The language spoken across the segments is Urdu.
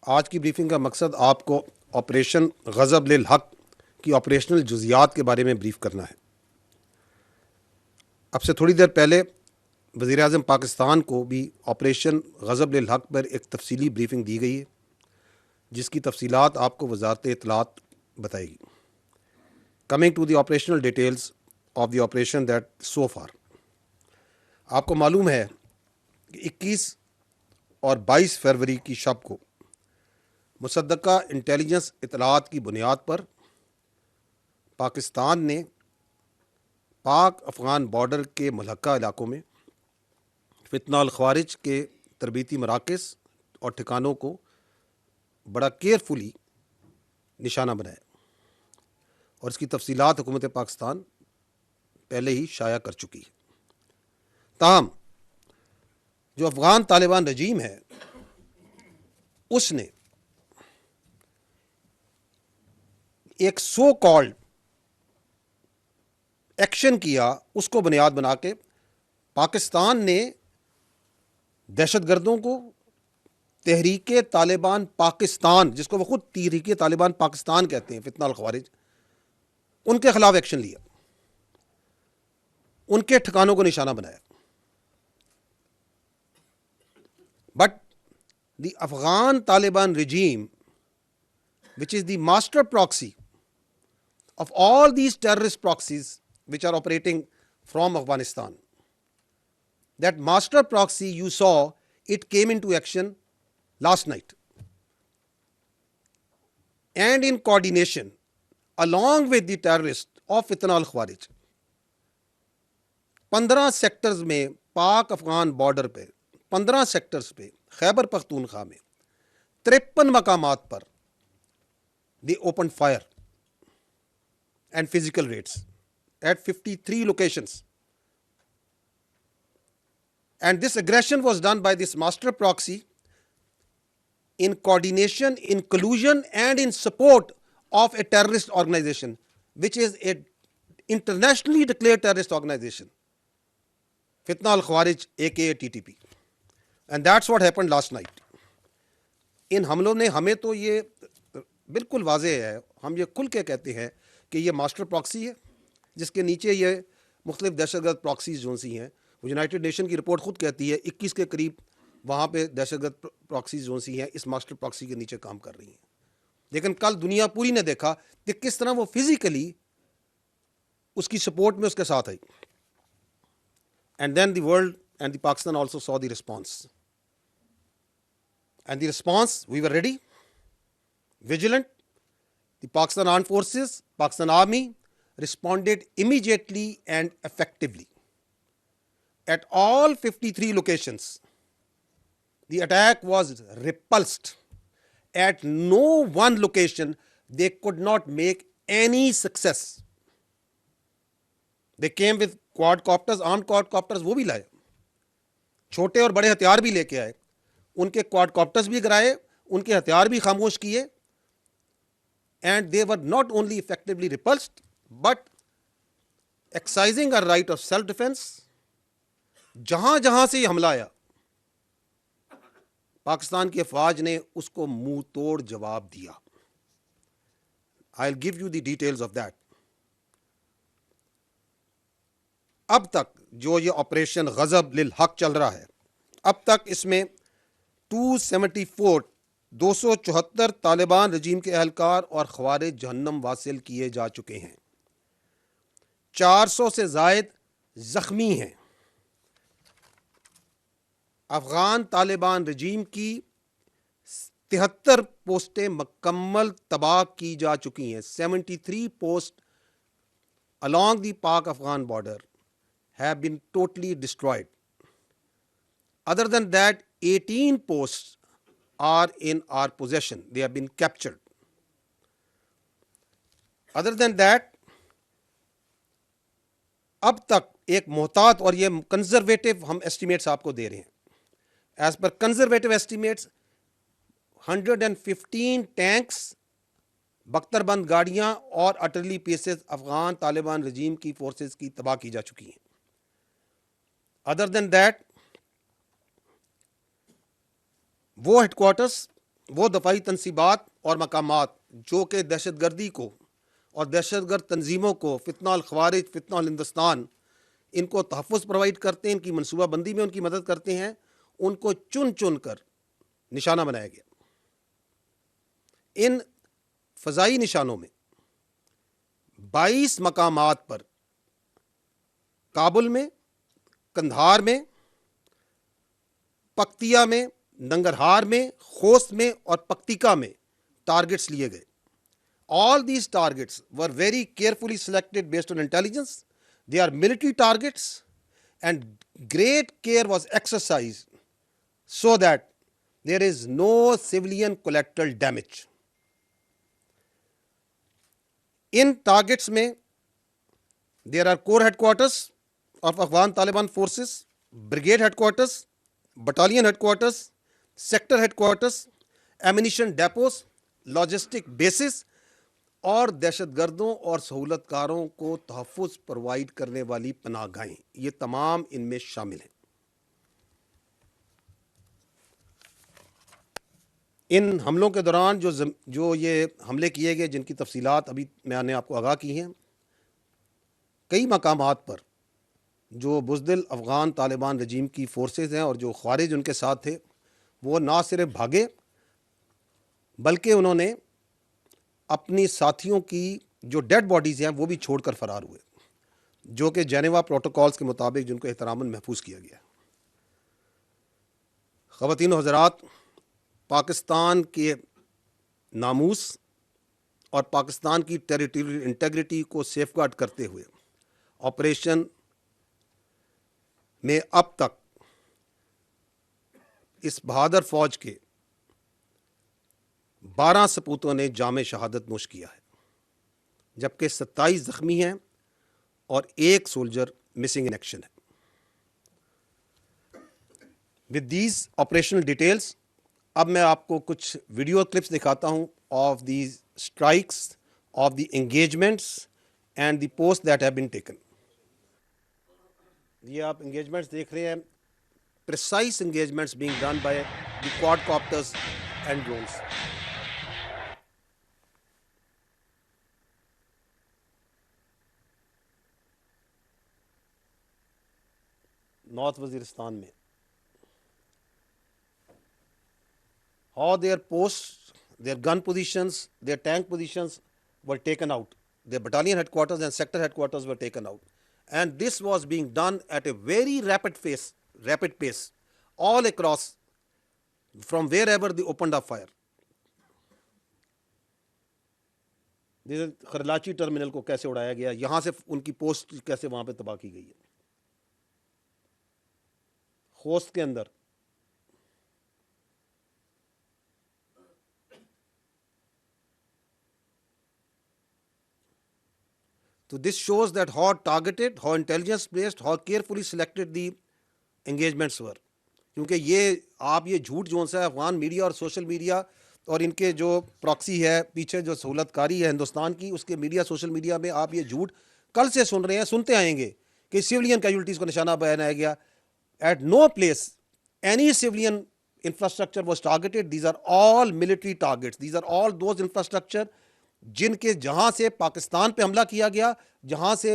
آج کی بریفنگ کا مقصد آپ کو آپریشن غضب للحق کی آپریشنل جزیات کے بارے میں بریف کرنا ہے۔ اب سے تھوڑی دیر پہلے وزیر اعظم پاکستان کو بھی آپریشن غضب للحق پر ایک تفصیلی بریفنگ دی گئی ہے، جس کی تفصیلات آپ کو وزارت اطلاعات بتائے گی۔ Coming to the operational details of the operation that so far, آپ کو معلوم ہے کہ 21 اور 22 فروری کی شب کو مصدقہ انٹیلیجنس اطلاعات کی بنیاد پر پاکستان نے پاک افغان بارڈر کے ملحقہ علاقوں میں فتنہ الخوارج کے تربیتی مراکز اور ٹھکانوں کو بڑا کیئرفلی نشانہ بنایا، اور اس کی تفصیلات حکومت پاکستان پہلے ہی شائع کر چکی ہے۔ تاہم جو افغان طالبان رجیم ہے، اس نے ایک سو کالڈ ایکشن کیا، اس کو بنیاد بنا کے پاکستان نے دہشت گردوں کو تحریک طالبان پاکستان، جس کو وہ خود تحریک طالبان پاکستان کہتے ہیں، فتنہ الخوارج، ان کے خلاف ایکشن لیا، ان کے ٹھکانوں کو نشانہ بنایا۔ But the Afghan Taliban regime, which is the master proxy of all these terrorist proxies which are operating from Afghanistan, that master proxy you saw, it came into action last night, and in coordination along with the terrorists of Fitna al-Khawarij 15 sectors میں پاک افغان بارڈر پہ 15 سیکٹرز پہ خیبر پختونخوا میں 53 مقامات پر they opened fire and physical raids at 53 locations. And this aggression was done by this master proxy in coordination, in collusion, and in support of a terrorist organization, which is an internationally declared terrorist organization, Fitna al-Khawarij, aka TTP. And that's what happened last night. ان حملوں نے ہمیں تو یہ بالکل واضح ہے، ہم یہ کھل کے کہتے ہیں کہ یہ ماسٹر پراکسی ہے، جس کے نیچے یہ مختلف دہشت گرد پراکسیز جو سی ہیں، وہ یونائٹڈ نیشن کی رپورٹ خود کہتی ہے 21 کے قریب وہاں پہ دہشت گرد پراکسیز جو سی ہیں اس ماسٹر پراکسی کے نیچے کام کر رہی ہیں۔ لیکن کل دنیا پوری نے دیکھا کہ کس طرح وہ فزیکلی اس کی سپورٹ میں اس کے ساتھ آئی، and then the world and the Pakistan also saw the response. And the response, we were ready, vigilant. The Pakistan Armed Forces, Pakistan Army responded immediately and effectively. At all 53 locations, the attack was repulsed. At no one location, they could not make any success. They came with quadcopters, armed quadcopters, وہ بھی لائے، چھوٹے اور بڑے ہتھیار بھی لے کے آئے، ان کے کوڈ کاپٹرز بھی گرائے، ان کے ہتھیار بھی خاموش کیے، and they were not only effectively repulsed but exercising a right of self defence. جہاں جہاں سے یہ حملہ آیا، پاکستان کی افواج نے اس کو منہ توڑ جواب دیا۔ I will give you the details of that. اب تک جو یہ آپریشن غضب للحق چل رہا ہے، اب تک اس میں 274 طالبان رجیم کے اہلکار اور خوارج جہنم واصل کیے جا چکے ہیں، 400 سے زائد زخمی ہیں۔ افغان طالبان رجیم کی 73 پوسٹیں مکمل تباہ کی جا چکی ہیں۔ 73 post along the Pak Afghan border have been totally destroyed. Other than that, 18 posts are in our possession. They have been captured. Other than that, اب تک ایک محتاط، اور یہ کنزرویٹو ہم ایسٹیمیٹس آپ کو دے رہے ہیں، as per conservative estimates 115 tanks, بختر بند گاڑیاں اور artillery pieces Afghan Taliban regime کی فورسز کی تباہ کی جا چکی ہیں۔ ادر دین دیٹ، وہ ہیڈ کوارٹرز وہ دفاعی تنصیبات اور مقامات جو کہ دہشت گردی کو اور دہشت گرد تنظیموں کو فتنہ الخوارج، فتنہ الہندوستان، ان کو تحفظ پرووائڈ کرتے ہیں، ان کی منصوبہ بندی میں ان کی مدد کرتے ہیں، ان کو چن چن کر نشانہ بنایا گیا۔ ان فضائی نشانوں میں 22 مقامات پر کابل میں، کندھار میں، پکتیا میں، ننگرہار میں، خوست میں اور پکتیکا میں ٹارگٹس لیے گئے۔ All these targets were very carefully selected based on intelligence. They are military targets, and great care was exercised so that there is no civilian collateral damage. In targets mein, there are corps headquarters of Afghan Taliban forces, brigade headquarters, battalion headquarters, sector headquarters, ammunition depots, logistic bases اور دہشت گردوں اور سہولت کاروں کو تحفظ پرووائڈ کرنے والی پناہ گاہیں، یہ تمام ان میں شامل ہیں۔ ان حملوں کے دوران جو یہ حملے کیے گئے، جن کی تفصیلات ابھی میں نے آپ کو آگاہ کی ہیں، کئی مقامات پر جو بزدل افغان طالبان رجیم کی فورسز ہیں اور جو خوارج ان کے ساتھ تھے، وہ نہ صرف بھاگے بلکہ انہوں نے اپنی ساتھیوں کی جو ڈیڈ باڈیز ہیں وہ بھی چھوڑ کر فرار ہوئے، جو کہ جنیوا پروٹوکالز کے مطابق جن کو احتراماً محفوظ کیا گیا ہے۔ خواتین و حضرات، پاکستان کے ناموس اور پاکستان کی ٹیریٹوریل انٹیگریٹی کو سیف گارڈ کرتے ہوئے آپریشن میں اب تک اس بہادر فوج کے 12 سپوتوں نے جام شہادت نوش کیا ہے، جبکہ 27 زخمی ہیں اور 1 سولجر مسنگ ان ایکشن ہے۔ ود دیز آپریشنل ڈیٹیلز، اب میں آپ کو کچھ ویڈیو کلپس دکھاتا ہوں of these strikes, of the engagements and the post that have been taken. یہ آپ انگیجمنٹس دیکھ رہے ہیں، precise engagements being done by the quadcopters and drones. North Waziristan میں how their posts, their gun positions, their tank positions were taken out. Their battalion headquarters and sector headquarters were taken out. And this was being done at a very rapid pace, all across, from wherever they opened up fire. Kharlachi terminal کو کیسے اڑایا گیا، یہاں سے ان کی پوسٹ کیسے وہاں پہ تباہ کی گئی ہے۔ خوست کے اندر تو this shows that how targeted, how intelligence based, how carefully selected the engagements were. کیونکہ یہ آپ یہ جھوٹ جو ہے افغان میڈیا اور سوشل میڈیا اور ان کے جو پراکسی ہے پیچھے جو سہولت کاری ہے ہندوستان کی، اس کے میڈیا سوشل میڈیا میں آپ یہ جھوٹ کل سے سن رہے ہیں، سنتے آئیں گے کہ سویلین کیجولٹیز کو نشانہ بنایا گیا۔ At no place any civilian infrastructure was targeted. These are all military targets. These are all those infrastructure جن کے جہاں سے پاکستان پہ حملہ کیا گیا، جہاں سے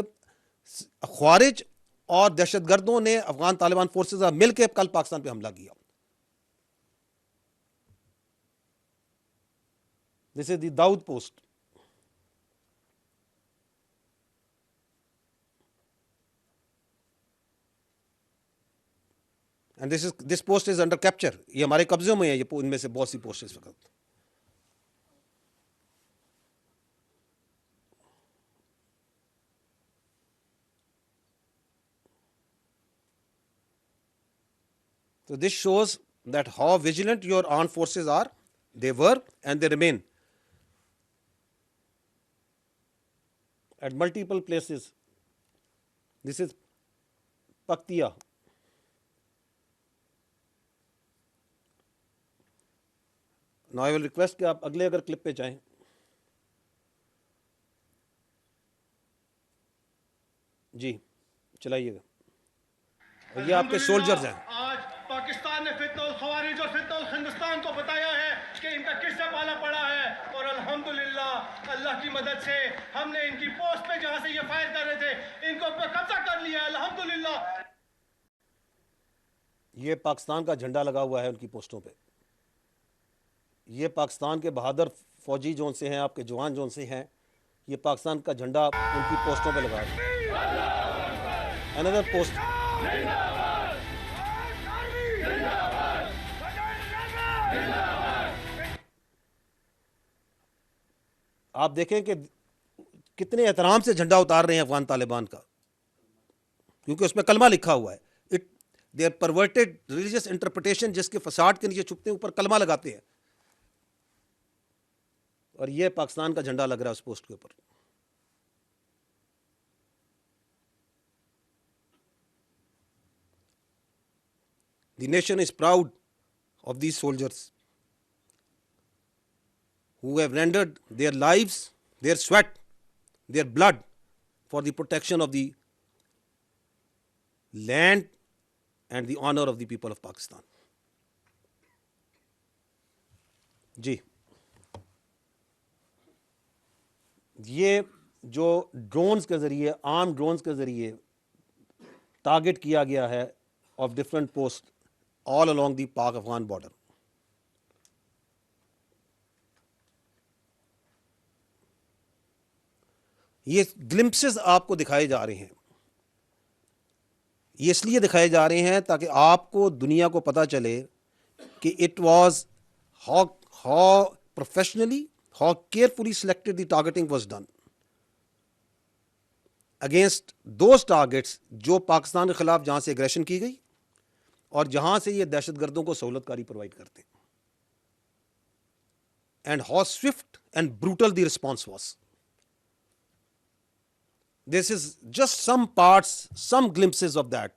خوارج اور دہشت گردوں نے افغان طالبان فورسز مل کے کل پاکستان پہ حملہ کیا۔ This is the Daud post. And this post is under capture, یہ ہمارے قبضوں میں ہے، یہ ان میں سے بہت سی پوسٹ اس وقت۔ So this shows that how vigilant your armed forces are. They were and they remain at multiple places. This is Paktiya. Now I will request کہ آپ اگلے اگر کلپ پہ جائیں۔ جی چلائیے گا، یہ آپ کے سولجرز ہیں۔ آج پاکستان نے فتنہ الخوارج اور فتنہ الہندوستان کو بتایا ہے کہ ان کا کا قصہ پالا پڑا ہے، اور الحمدللہ اللہ کی مدد سے ہم نے ان کی پوسٹ پہ جہاں سے یہ فائر کر رہے تھے ان کو قبضہ کر لیا الحمدللہ. یہ پاکستان کا جھنڈا لگا ہوا ہے ان کی پوسٹوں پہ. یہ پاکستان کے بہادر فوجی جون سے ہیں، آپ کے جوان جون سے ہیں، یہ پاکستان کا جھنڈا ان کی پوسٹوں پہ لگا رہے ہیں. اندر پوسٹ آپ دیکھیں کہ کتنے احترام سے جھنڈا اتار رہے ہیں افغان طالبان کا، کیونکہ اس میں کلمہ لکھا ہوا ہے. They are perverted religious interpretation, جس کے فساد کے نیچے چھپتے ہیں اوپر کلمہ لگاتے ہیں، اور یہ پاکستان کا جھنڈا لگ رہا ہے اس پوسٹ کے اوپر. The nation is proud of these soldiers who have rendered their lives, their sweat, their blood for the protection of the land and the honor of the people of Pakistan. جی یہ جو ڈرونز کے ذریعے، عام ڈرونز کے ذریعے ٹارگٹ کیا گیا ہے of different post all along the Pak Afghan border, یہ گلمپسز آپ کو دکھائے جا رہے ہیں. یہ اس لیے دکھائے جا رہے ہیں تاکہ آپ کو، دنیا کو پتہ چلے کہ it was how professionally, how carefully selected the targeting was done against those targets جو پاکستان کے خلاف جہاں سے اگریشن کی گئی اور جہاں سے یہ دہشت گردوں کو سہولت کاری پرووائڈ کرتے ہیں. And how Swift and brutal the response was. This is just some parts, some glimpses of that.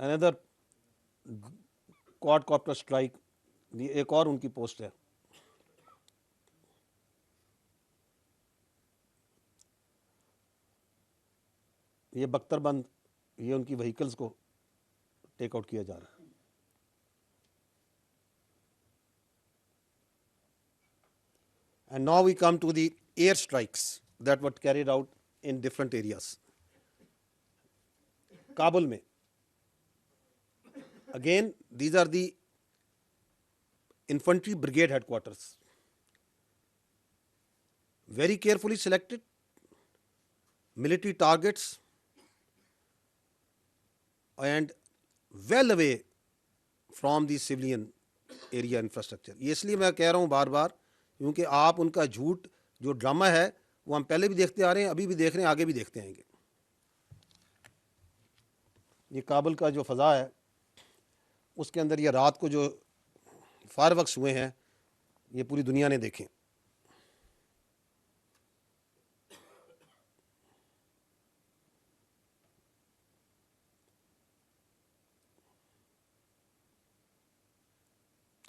Another quadcopter strike, یہ ایک اور ان کی پوسٹ ہے. یہ بختر بند، یہ ان کی وہیکلز کو ٹیک آؤٹ کیا جا رہا ہے. And now we come to the air strikes that were carried out in different areas. Kabul mein, again, these are the infantry brigade headquarters. Very carefully selected military targets and well away from the civilian area infrastructure. یہ اس لیے میں کہہ رہا ہوں بار بار، کیونکہ آپ ان کا جھوٹ جو ڈرامہ ہے وہ ہم پہلے بھی دیکھتے آ رہے ہیں، ابھی بھی دیکھ رہے ہیں، آگے بھی دیکھتے آئیں گے. یہ کابل کا جو فضا ہے اس کے اندر یہ رات کو جو فائر ورکس ہوئے ہیں یہ پوری دنیا نے دیکھیں.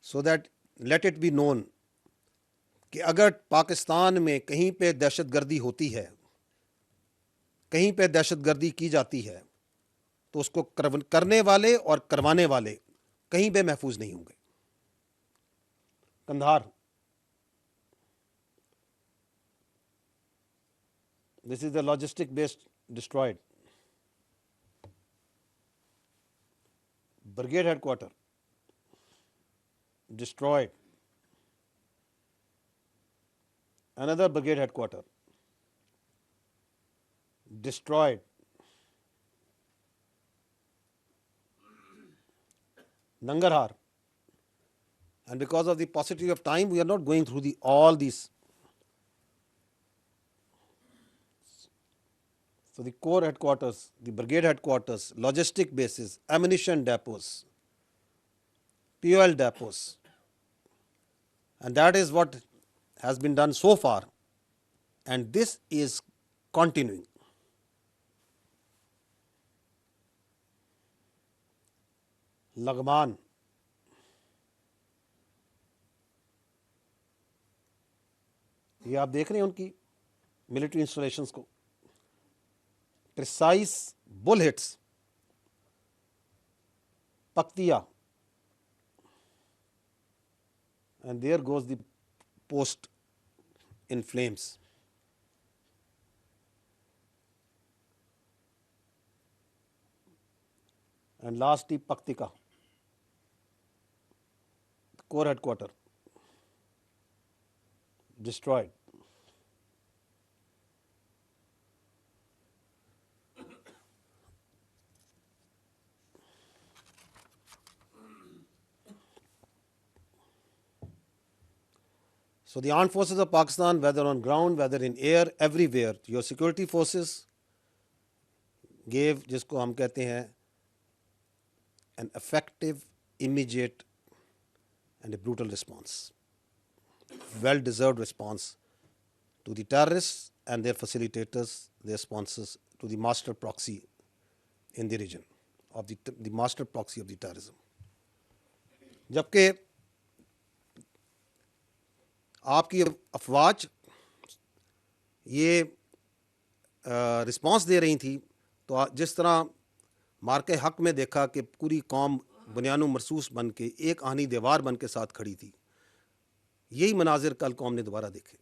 So that let it be known کہ اگر پاکستان میں کہیں پہ دہشت گردی ہوتی ہے، کہیں پہ دہشت گردی کی جاتی ہے، تو اس کو کرنے والے اور کروانے والے کہیں پہ محفوظ نہیں ہوں گے. Kandahar, this is the logistic base destroyed. Brigade headquarter destroyed. Another brigade headquarter destroyed. Nangarhar. And because of the paucity of time, we are not going through all these. So the corps headquarters, the brigade headquarters, logistic bases, ammunition depots, fuel depots, and that is what has been done so far, and this is continuing. Laghman, یہ آپ دیکھ رہے ہیں ان کی ملٹری انسٹالیشنز کو. Precise bullets, Paktiya, and there goes the post in flames. And lastly, Paktika, the core headquarter, destroyed. So the armed forces of Pakistan, whether on ground, whether in air, everywhere, your security forces gave, jisko hum kehte hain, an effective, immediate and a brutal response, well-deserved response to the terrorists and their facilitators, their sponsors, to the master proxy in the region, of the master proxy of the terrorism. جبکہ آپ کی افواج یہ رسپانس دے رہی تھی تو جس طرح مارکہ حق میں دیکھا کہ پوری قوم بنیان و مرصوص بن کے ایک آہنی دیوار بن کے ساتھ کھڑی تھی، یہی مناظر کل قوم نے دوبارہ دیکھے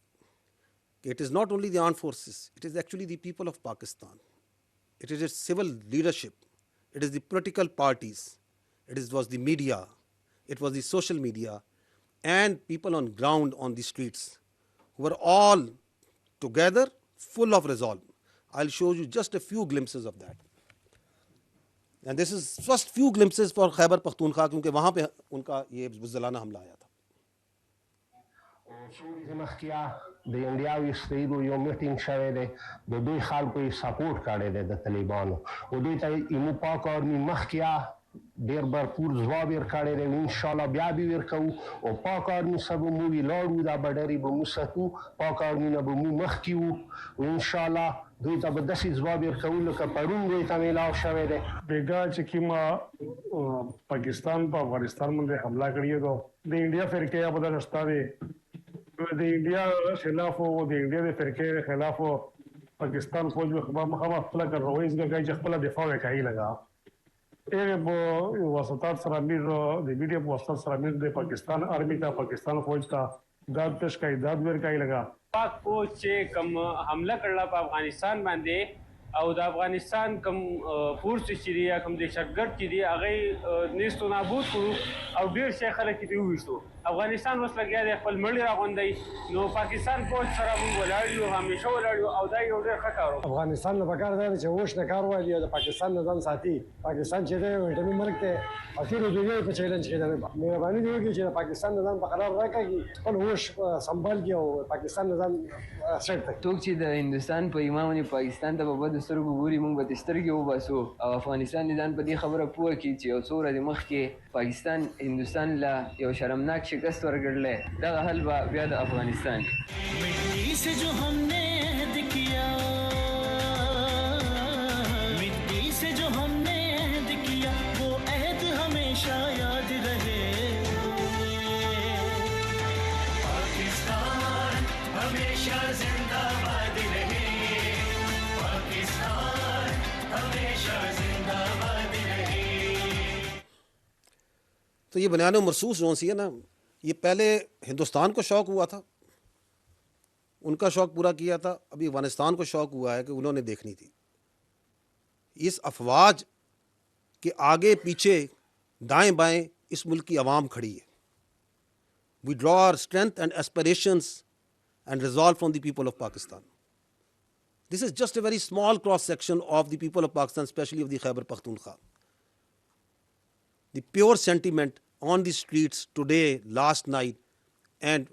کہ it is not only the armed forces, it is actually the people of Pakistan, it is a civil leadership, it is the political parties, it was the media, it was the social media and people on ground on the streets who were all together, full of resolve. I'll show you just a few glimpses of that. And this is first few glimpses for Khyber Pakhtunkhwa کیونکہ وہاں پہ ان کا یہ بزدلانہ حملہ آیا تھا. مخکیا د انډیا ویستیدو یو میټینګ شوی دی، د دوی خلکو یې سپورټ کړی دی د طالبانو، او دوی ته ایمو پاک آرمي مخکیا ډېر بھرپور ځواب یې ورکړی دی، او انشاءالله بیا به یې ورکوو، او پاک آرمي سره به موږ ولاړ وو، دا بډرې به موږ ساتو، پاک آرمي نه به موږ مخکې وو، او انشاءالله دوی ته به داسې ځواب یې ورکوو لکه پرون دوی ته میلاو شوی دی. بیګا چې کومه پاکستان په افغانستان باندې حمله کړې ده د انډیا فرقې یا بدل شته دی، د انډیا خلاف او د انډیا د فرقې خلاف پاکستان فوج مخامخ خپله کارروایي کوي چې خپله دفاع وکړي لګا هغه په واسطات سره امیر د میډیا په واسطات سره امیر د پاکستان آرمي ته پاکستان فوج ته داد پیش کوي، داد ورکوي لګا پاک فوج چې کوم حمله کړله په افغانستان باندې او د افغانستان کوم فورس چې دی یا کوم دهشتګرد چې دی هغه نیست و نابود کړو او ډېر شي خلک یې وویشتو. افغانستان اوس لګیا دی خپل مړي راغونډوي، نو پاکستان فوج سره موږ ولاړ یو، همیشه ولاړ یو، او دا یو ډېر ښه کار و. افغانستان نه پکار دی چې هوش نه کار والی او د پاکستان نظام ساتي. پاکستان چې دی ویټامین ملک دی او ټولو دنیا په چیلنج کې ده، مهرباني دې وکړي چې د پاکستان نظام په قرار راکړي، خپل هوش سنبال کړي او پاکستان نظام سیټ کړي. څوک چې د هندوستان په ایمان باندې پاکستان ته په بدو سترګو ګوري، موږ به ترې سترګې وباسو او افغانستان دې ځان په دې خبره پوه کړي چې یو څو ورځې مخکې پاکستان هندوستان له یو شرمناک شکست ورکړلی، دغه حل به بیا د افغانستان مٹی سے جو ہم نے عہد کیا، مٹی سے جو ہم نے عہد کیا، وہ عہد ہمیشہ یاد رہے. پاکستان ہمیشہ زندہ باد رہے، پاکستان ہمیشہ زندہ باد رہے. تو یہ بنیان و مرصوص جو سی ہے نا، یہ پہلے ہندوستان کو شوق ہوا تھا، ان کا شوق پورا کیا تھا، ابھی افغانستان کو شوق ہوا ہے کہ انہوں نے دیکھنی تھی. اس افواج کے آگے پیچھے دائیں بائیں اس ملک کی عوام کھڑی ہے. We draw our strength and aspirations and resolve from the people of Pakistan. This is just a very small cross section of the people of Pakistan, especially of the Khyber Pakhtunkhwa. The pure sentiment on the streets today, last night and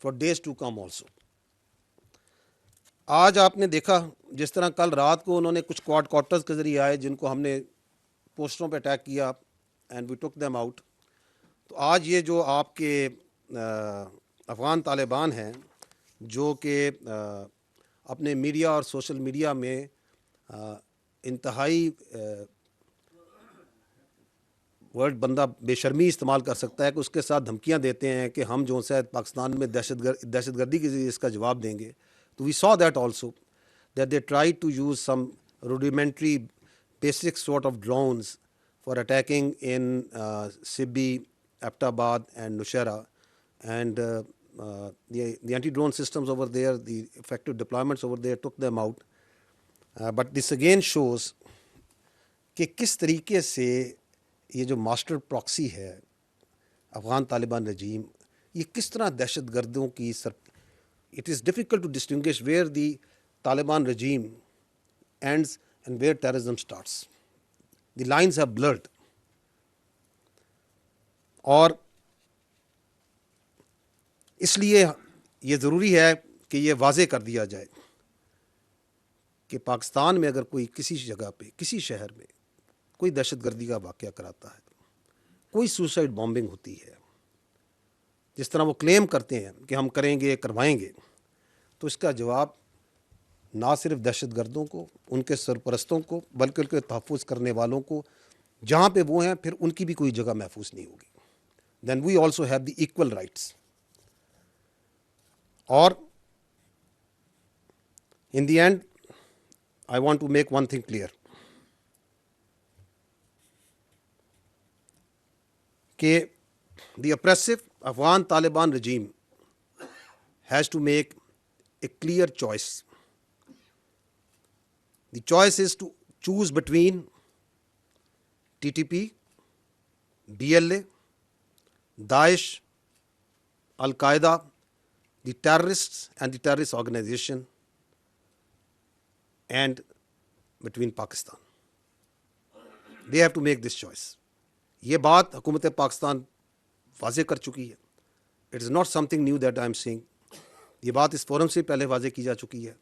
for days to come also. آج آپ نے دیکھا جس طرح کل رات کو انہوں نے کچھ کوارڈ کوارٹرز کے ذریعے آئے جن کو ہم نے پوسٹروں پہ اٹیک کیا and we took them out. تو آج یہ جو آپ کے افغان طالبان ہیں جو کہ اپنے میڈیا اور سوشل میڈیا میں انتہائی ورڈ بندہ بے شرمی استعمال کر سکتا ہے کہ اس کے ساتھ دھمکیاں دیتے ہیں کہ ہم جو ہے پاکستان میں دہشت گردی کے ذریعے اس کا جواب دیں گے. تو we saw that also that they try to use some rudimentary basic sort of drones for attacking in Sibbi, Abbottabad and Nusheira, and the anti-drone systems over there, the effective deployments over there took them out. But this again shows کہ کس طریقے سے یہ جو ماسٹر پراکسی ہے افغان طالبان رجیم، یہ کس طرح دہشت گردوں کی it is difficult to distinguish where the Taliban regime ends and where terrorism starts. The lines have blurred. اور اس لیے یہ ضروری ہے کہ یہ واضح کر دیا جائے کہ پاکستان میں اگر کوئی کسی جگہ پہ کسی شہر میں کوئی دہشت گردی کا واقعہ کراتا ہے، کوئی سوسائڈ بامبنگ ہوتی ہے، جس طرح وہ کلیم کرتے ہیں کہ ہم کریں گے کروائیں گے، تو اس کا جواب نہ صرف دہشت گردوں کو، ان کے سرپرستوں کو، بلکہ ان کے تحفظ کرنے والوں کو جہاں پہ وہ ہیں پھر ان کی بھی کوئی جگہ محفوظ نہیں ہوگی. Then we also have the equal rights. اور in the end, I want to make one thing clear کہ the oppressive Afghan Taliban regime has to make a clear choice. The choice is to choose between TTP, DLA, Daesh, Al-Qaeda, the terrorists and the terrorist organization, and between Pakistan. They have to make this choice. یہ بات حکومت پاکستان واضح کر چکی ہے. It is not something new that I am saying. یہ بات اس فورم سے پہلے واضح کی جا چکی ہے.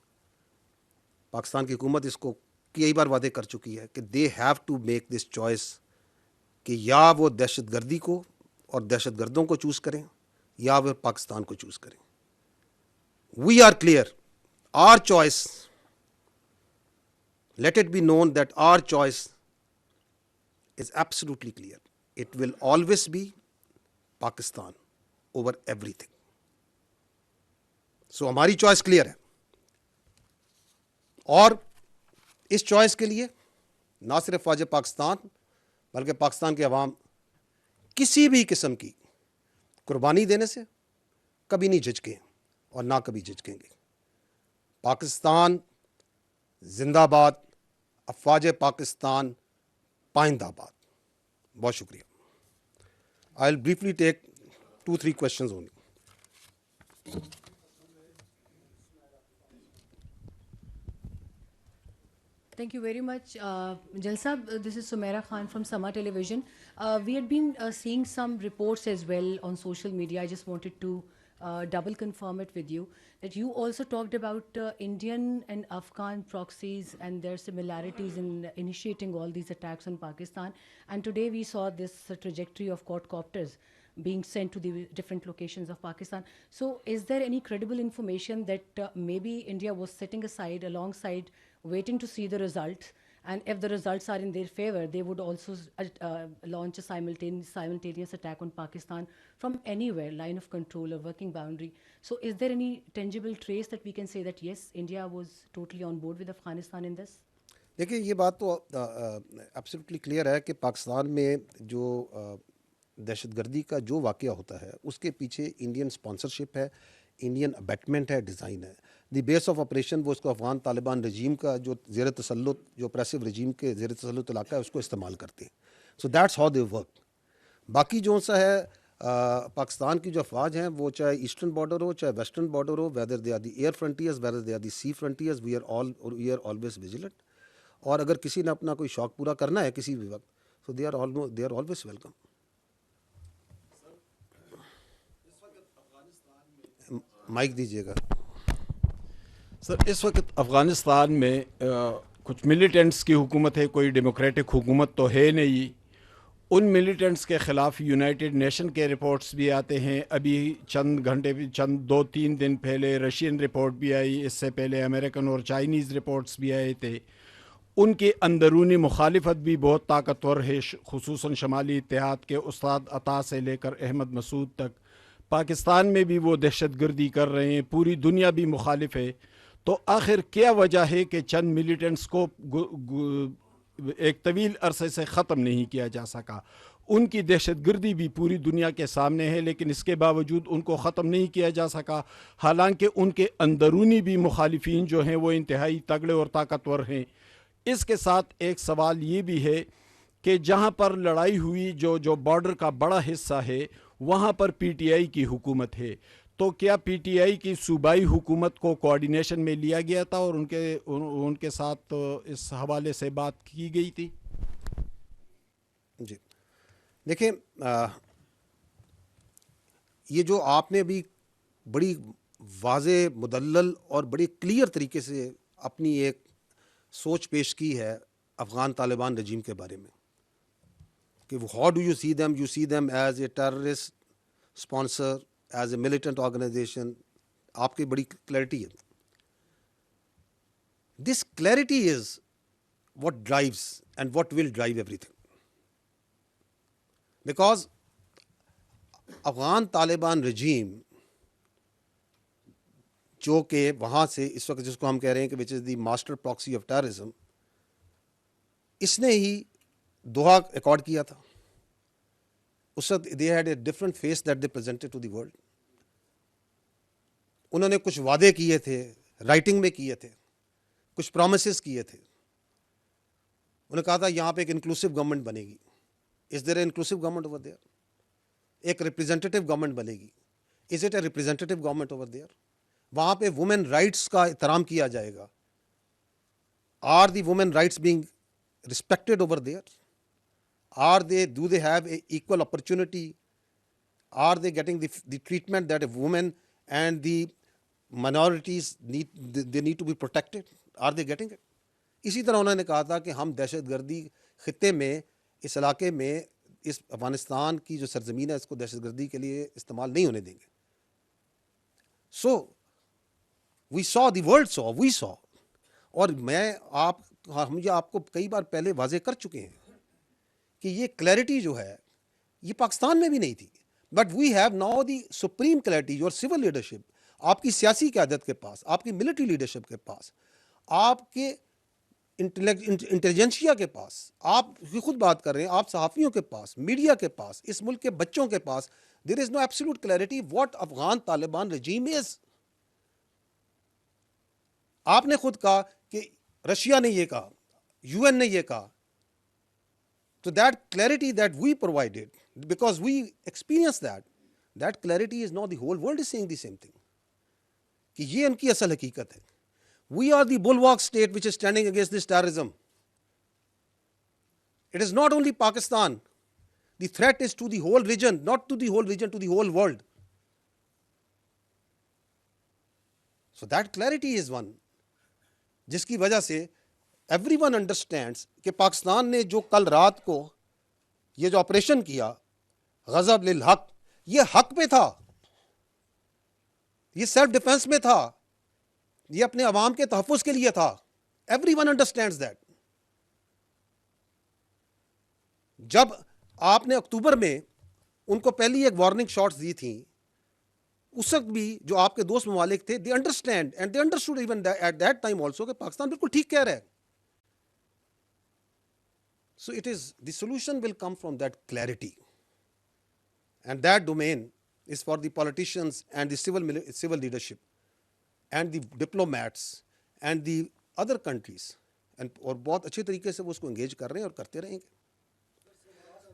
پاکستان کی حکومت اس کو کئی بار واضح کر چکی ہے کہ they have to make this choice کہ یا وہ دہشت گردی کو اور دہشت گردوں کو چوز کریں یا وہ پاکستان کو چوز کریں. We are clear. Our choice, let it be known that our choice is absolutely clear. It will always be Pakistan over everything. So ہماری چوائس کلیئر ہے. اور اس چوائس کے لیے نہ صرف فوج پاکستان بلکہ پاکستان کے عوام کسی بھی قسم کی قربانی دینے سے کبھی نہیں جھجکیں اور نہ کبھی جھجکیں گے. پاکستان زندہ باد. افواج پاکستان پائندہ باد. بہت شکریہ. I'll briefly take 2-3 questions only. Thank you very much. Jal Sahab, this is Sumaira Khan from Sama Television. We had been seeing some reports as well on social media. I just wanted to double confirm it with you that you also talked about Indian and Afghan proxies and their similarities in initiating all these attacks on Pakistan. And today we saw this trajectory of quadcopters being sent to the different locations of Pakistan. So is there any credible information that maybe India was sitting aside alongside waiting to see the results, and if the results are in their favor, they would also launch a simultaneous attack on Pakistan from anywhere, line of control or working boundary? So is there any tangible trace that we can say that yes, India was totally on board with Afghanistan in this? دیکھیں یہ بات تو ایبسلیوٹلی کلیئر ہے کہ پاکستان میں جو دہشت گردی کا جو واقعہ ہوتا ہے اس کے پیچھے انڈین اسپانسرشپ ہے, انڈین ابیٹمنٹ ہے, ڈیزائن ہے. دی بیس آف آپریشن وہ اس کو افغان طالبان رجیم کا جو زیر تسلط جو اپریسو رجیم کے زیر تسلط علاقہ ہے اس کو استعمال کرتے ہیں. So that's how they work. باقی جو سا ہے پاکستان کی جو افواج ہیں وہ چاہے ایسٹرن بارڈر ہو چاہے ویسٹرن بارڈر ہو, whether they are the air frontiers whether they are the sea frontiers, we are always vigilant. اور اگر کسی نے اپنا کوئی شوق پورا کرنا ہے کسی بھی وقت, so they are always welcome. Mic دیجیے گا. سر اس وقت افغانستان میں کچھ ملیٹنٹس کی حکومت ہے, کوئی ڈیموکریٹک حکومت تو ہے نہیں. ان ملیٹنٹس کے خلاف یونائٹڈ نیشن کے رپورٹس بھی آتے ہیں. ابھی چند 2-3 دن پہلے رشین رپورٹ بھی آئی, اس سے پہلے امریکن اور چائنیز رپورٹس بھی آئے تھے. ان کی اندرونی مخالفت بھی بہت طاقتور ہے, خصوصاً شمالی اتحاد کے استاد عطا سے لے کر احمد مسعود تک. پاکستان میں بھی وہ دہشت گردی کر رہے ہیں, پوری دنیا بھی مخالف ہے. تو آخر کیا وجہ ہے کہ چند ملیٹنٹس کو ایک طویل عرصے سے ختم نہیں کیا جا سکا. ان کی دہشت گردی بھی پوری دنیا کے سامنے ہے، لیکن اس کے باوجود ان کو ختم نہیں کیا جا سکا، حالانکہ ان کے اندرونی بھی مخالفین جو ہیں وہ انتہائی تگڑے اور طاقتور ہیں. اس کے ساتھ ایک سوال یہ بھی ہے کہ جہاں پر لڑائی ہوئی، جو بارڈر کا بڑا حصہ ہے، وہاں پر پی ٹی آئی کی حکومت ہے. تو کیا پی ٹی آئی کی صوبائی حکومت کو کوارڈینیشن میں لیا گیا تھا اور ان کے ساتھ اس حوالے سے بات کی گئی تھی؟ جی دیکھیں، یہ جو آپ نے بھی بڑی واضح، مدلل اور بڑی کلیئر طریقے سے اپنی ایک سوچ پیش کی ہے افغان طالبان رجیم کے بارے میں کہ how do you see them as a terrorist sponsor, as a militant organisation. آپ کی بڑی کلیئرٹی ہے. This clarity is what drives and what will drive everything. Because Afghan Taliban regime جو کہ وہاں سے اس وقت جس کو ہم کہہ رہے ہیں کہ which is the master proxy of terrorism, اس نے ہی دوحہ ایکارڈ کیا تھا. اس وقت they had a different face that they presented to the world. انہوں نے کچھ وعدے کیے تھے، رائٹنگ میں کیے تھے، کچھ پرومسز کیے تھے. انہوں نے کہا تھا یہاں پہ ایک انکلوسو گورنمنٹ بنے گی. Is there a inclusive government over there? ایک ریپرزینٹیو گورنمنٹ بنے گی. Is it a representative government over there? وہاں پہ وومن رائٹس کا احترام کیا جائے گا. Are the women rights being respected over there? do they have a equal opportunity? Are they getting the treatment that a woman and the minorities need to be protected? Are they getting it? اسی طرح انہوں نے کہا تھا کہ ہم دہشت گردی خطے میں، اس علاقے میں، اس افغانستان کی جو سرزمین ہے اس کو دہشت گردی کے لیے استعمال نہیں ہونے دیں گے. سو وی سو، دی ورلڈ سو، وی سو. اور ہم یہ آپ کو کئی بار پہلے واضح کر چکے ہیں کہ یہ کلیئرٹی جو ہے یہ پاکستان میں بھی نہیں تھی. But we have now the supreme clarity. Your civil leadership, آپ کی سیاسی قیادت کے پاس، آپ کی ملٹری لیڈرشپ کے پاس، آپ کے انٹیلیجنسیا کے پاس، آپ خود بات کر رہے ہیں، آپ صحافیوں کے پاس، میڈیا کے پاس، اس ملک کے بچوں کے پاس، there is no absolute clarity what Afghan Taliban regime is. آپ نے خود کہا کہ رشیا نے یہ کہا، یو این نے یہ کہا. So that clarity that we provided, because we experienced that clarity is now the whole world is saying the same thing. کہ یہ ان کی اصل حقیقت ہے. We are the bulwark state which is standing against this terrorism. It is not only Pakistan. The threat is to the whole region, not to the whole region, to the whole world. So that clarity is one. جس کی وجہ سے ایوری ون انڈرسٹینڈس کہ پاکستان نے جو کل رات کو یہ جو آپریشن کیا غضب للحق، یہ حق پہ تھا، یہ سیلف ڈیفenس میں تھا، یہ اپنے عوام کے تحفظ کے لیے تھا. Every one understands that. جب آپ نے اکتوبر میں ان کو پہلی ایک وارننگ شاٹس دی تھیں، اس وقت بھی جو آپ کے دوست ممالک تھے they understand and they understood even at that time also کہ پاکستان بالکل ٹھیک کہہ رہا ہے. So it is, the solution will come from that clarity, and that domain is for the politicians and the civil leadership and the diplomats and the other countries, and اور بہت اچھے طریقے سے وہ اس کو انگیج کر رہے ہیں اور کرتے رہیں گے.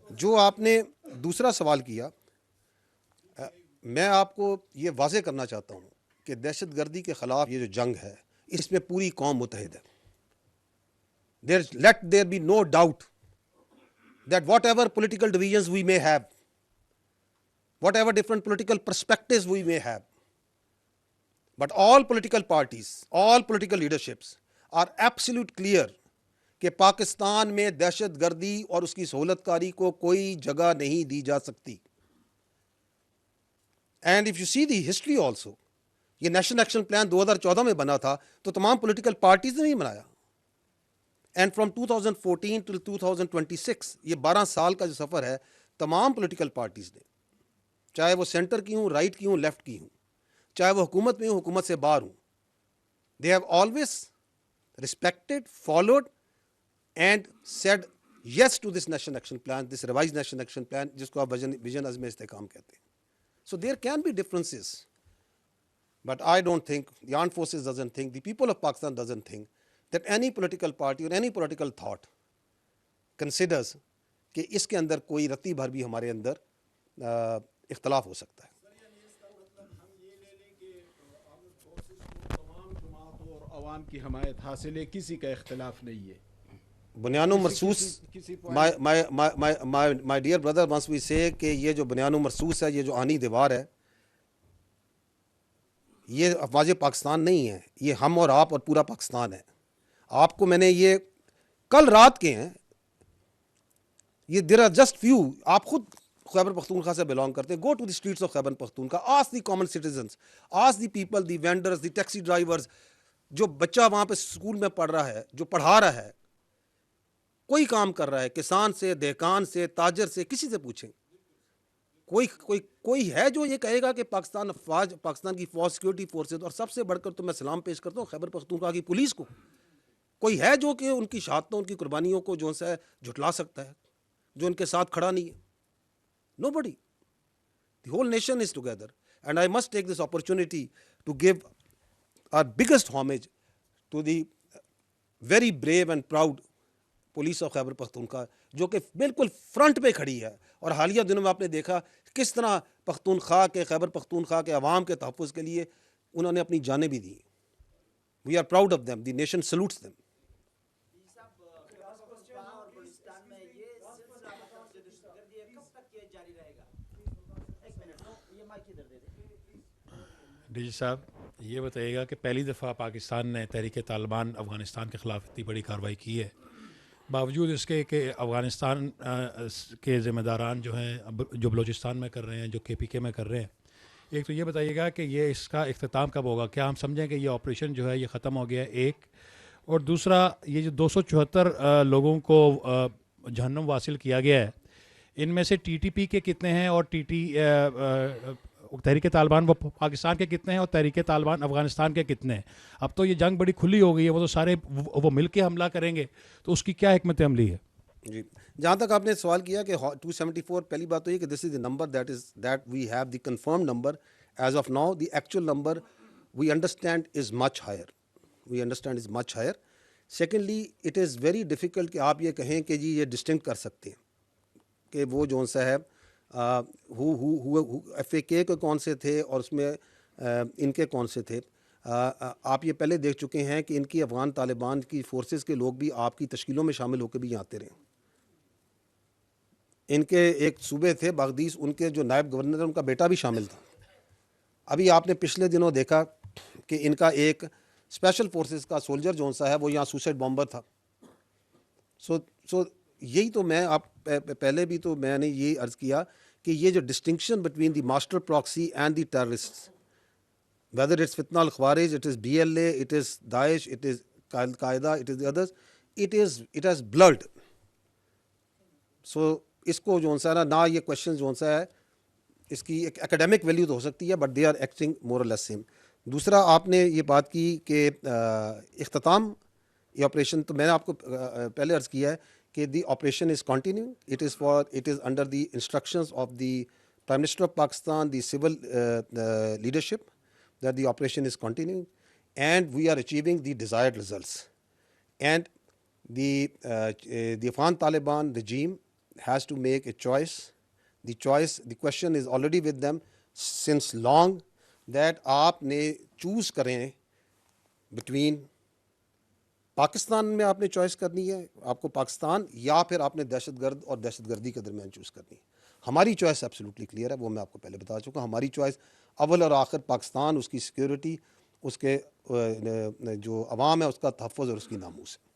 جو آپ نے دوسرا سوال کیا، میں آپ کو یہ واضح کرنا چاہتا ہوں کہ دہشت گردی کے خلاف یہ جو جنگ ہے اس میں پوری قوم متحد ہے. Let there be no doubt that whatever political divisions we may have, whatever different political perspectives we may have, but all political parties, all political leaderships are absolute clear کہ پاکستان میں دہشت گردی اور اس کی سہولت کاری کو کوئی جگہ نہیں دی جا سکتی. And if you see the history also, یہ نیشنل ایکشن پلان 2014 میں بنا تھا تو تمام پولیٹیکل پارٹیز نے نہیں بنایا. اینڈ فرام 2014 ٹو 2026 یہ 12 سال کا جو سفر ہے تمام پولیٹیکل پارٹیز نے، چاہے وہ سینٹر کی ہوں، رائٹ کی ہوں، لیفٹ کی ہوں، چاہے وہ حکومت میں ہوں، حکومت سے باہر ہوں، they have always respected, followed and said yes to this national action plan, this revised national action plan, jisko aap vision azm istehkam kehte hain. So there can be differences, but I don't think, the armed forces doesn't think, the people of Pakistan doesn't think that any political party or any political thought considers کہ اس کے اندر کوئی رتی بھر بھی ہمارے اندر اختلاف ہو سکتا ہے. عوام کی حمایت حاصل ہے, کسی کا اختلاف نہیں ہے. بنیان و مرصوص, my dear brother, once we say کہ یہ جو بنیان و مرصوص ہے, یہ جو آہنی دیوار ہے, یہ افواج پاکستان نہیں ہے, یہ ہم اور آپ اور پورا پاکستان ہے. آپ کو میں نے یہ کل رات کے ہیں, یہ دیر آر جسٹ فیو, آپ خود خیبر پختونخوا سے بلانگ کرتے ہیں, go to the streets of Khyber Pakhtunkhwa, ask the common citizens, ask the people, the vendors, the taxi drivers, جو بچہ وہاں پہ اسکول میں پڑھ رہا ہے, جو پڑھا رہا ہے, کوئی کام کر رہا ہے, کسان سے, دہقان سے, تاجر سے, کسی سے پوچھیں, کوئی ہے جو یہ کہے گا کہ پاکستان کی فوج, سیکورٹی فورسز, اور سب سے بڑھ کر تو میں سلام پیش کرتا ہوں خیبر پختونخوا کی پولیس کو, کوئی ہے جو کہ ان کی شہادتوں, ان کی قربانیوں کو جو ہے جھٹلا سکتا ہے, جو ان کے ساتھ کھڑا نہیں ہے؟ Nobody. The whole nation is together, and I must take this opportunity to give our biggest homage to the very brave and proud police of Khyber Pakhtunkhwa, جو کہ بالکل فرنٹ پہ کھڑی ہے, اور حالیہ دنوں میں آپ نے دیکھا کس طرح پختونخوا کے, خیبر پختونخوا کے عوام کے تحفظ کے لیے انہوں نے اپنی جانیں بھی دی. We are proud of them. The nation salutes them. DG جی صاحب, یہ بتائیے گا کہ پہلی دفعہ پاکستان نے تحریک طالبان افغانستان کے خلاف اتنی بڑی کارروائی کی ہے, باوجود اس کے کہ افغانستان کے ذمہ داران جو ہیں, جو بلوچستان میں کر رہے ہیں, جو کے پی کے میں کر رہے ہیں, ایک تو یہ بتائیے گا کہ یہ اس کا اختتام کب ہوگا؟ کیا ہم سمجھیں کہ یہ آپریشن جو ہے یہ ختم ہو گیا ہے؟ ایک, اور دوسرا, یہ جو 274 لوگوں کو جہنم واصل کیا گیا ہے, ان میں سے ٹی ٹی پی کے کتنے ہیں, اور تحریک طالبان وہ پاکستان کے کتنے ہیں, اور تحریک طالبان افغانستان کے کتنے ہیں؟ اب تو یہ جنگ بڑی کھلی ہو گئی ہے, وہ تو سارے وہ مل کے حملہ کریں گے, تو اس کی کیا حکمت عملی ہے؟ جی, جہاں تک آپ نے سوال کیا کہ 274, پہلی بات تو یہ کہ this is the number that we have the confirm number as of now. The actual number we understand is much higher. Secondly, it is very difficult کہ آپ یہ کہیں کہ جی یہ ڈسٹنکٹ کر سکتے ہیں کہ وہ جو سا ہے ایف اے کے کون سے تھے اور اس میں ان کے کون سے تھے. آپ یہ پہلے دیکھ چکے ہیں کہ ان کی افغان طالبان کی فورسز کے لوگ بھی آپ کی تشکیلوں میں شامل ہو کے بھی آتے رہے. ان کے ایک صوبے تھے باغدیس, ان کے جو نائب گورنر ان کا بیٹا بھی شامل تھا. ابھی آپ نے پچھلے دنوں دیکھا کہ ان کا ایک اسپیشل فورسز کا سولجر جو سا ہے وہ یہاں سوسائڈ بامبر تھا. سو یہی تو میں آپ پہلے بھی تو میں نے یہ عرض کیا کہ یہ جو distinction between the master proxy and the terrorist, whether it's Fitna al-Khawarij, it is BLA, it is Daesh, it is Al-Qaeda, it is the others, it has blurred. So اس کو جو سا نہ یہ کوشچن جو سا ہے اس کی ایک اکیڈیمک ویلیو تو ہو سکتی ہے, بٹ دے آر ایکٹنگ مور اور لیس سیم. دوسرا, آپ نے یہ بات کی کہ اختتام یہ آپریشن, تو میں نے آپ کو پہلے عرض کیا ہے کہ the operation is continue. It is under the instructions of the prime minister of Pakistan, the civil leadership, that the operation is continuing and we are achieving the desired results. And the Afghan Taliban regime has to make a choice. The question is already with them since long that آپ نے چوز کریں between پاکستان میں آپ نے چوائس کرنی ہے, آپ کو پاکستان, یا پھر آپ نے دہشت گرد اور دہشت گردی کے درمیان چوز کرنی ہے. ہماری چوائس ایبسلیوٹلی کلیئر ہے, وہ میں آپ کو پہلے بتا چکا. ہماری چوائس اول اور آخر پاکستان, اس کی سیکیورٹی, اس کے جو عوام ہے اس کا تحفظ اور اس کی ناموس ہے.